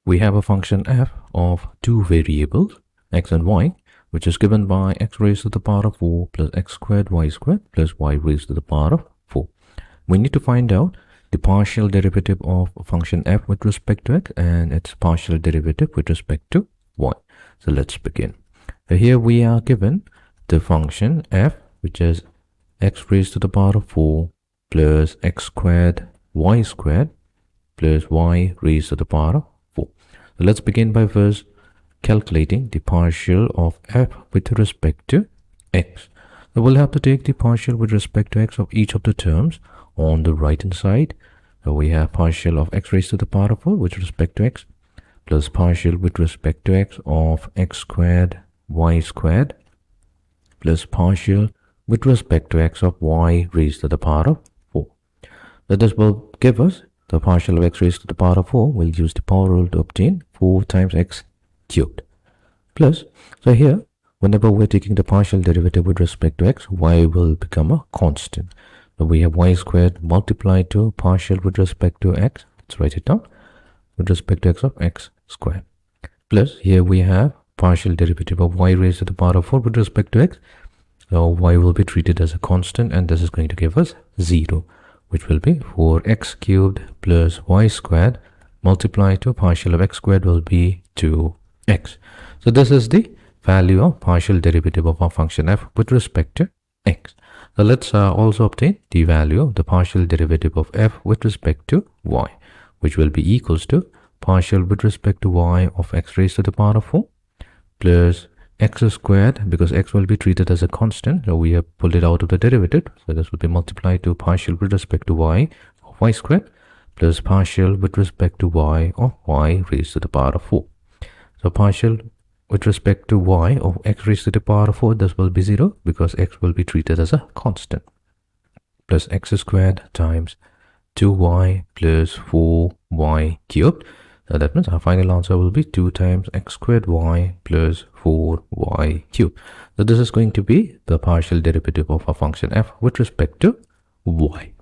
We have a function f of two variables, x and y, which is given by x raised to the power of 4 plus x squared y squared plus y raised to the power of 4. We need to find out the partial derivative of function f with respect to x and its partial derivative with respect to y. So let's begin. Here we are given the function f, which is x raised to the power of 4 plus x squared y squared plus y raised to the power of 4. So let's begin by first calculating the partial of f with respect to x. So we'll have to take the partial with respect to x of each of the terms on the right hand side. So we have partial of x raised to the power of 4 with respect to x plus partial with respect to x of x squared y squared plus partial with respect to x of y raised to the power of 4. So this will give us the partial of x raised to the power of 4. We'll use the power rule to obtain 4 times x cubed. Plus, so here, whenever we're taking the partial derivative with respect to x, y will become a constant. So we have y squared multiplied to partial with respect to x. Let's write it down. With respect to x of x squared. Plus, here we have partial derivative of y raised to the power of 4 with respect to x. So y will be treated as a constant, and this is going to give us 0, which will be 4x cubed plus y squared multiplied to partial of x squared will be 2x. So this is the value of partial derivative of our function f with respect to x. So let's also obtain the value of the partial derivative of f with respect to y, which will be equals to partial with respect to y of x raised to the power of 4 plus x squared, because x will be treated as a constant, so we have pulled it out of the derivative, so this will be multiplied to partial with respect to y of y squared plus partial with respect to y of y raised to the power of 4. So partial with respect to y of x raised to the power of 4, this will be 0 because x will be treated as a constant, plus x squared times 2y plus 4y cubed. So that means our final answer will be 2 times x squared y plus 4y cubed. So this is going to be the partial derivative of our function f with respect to y.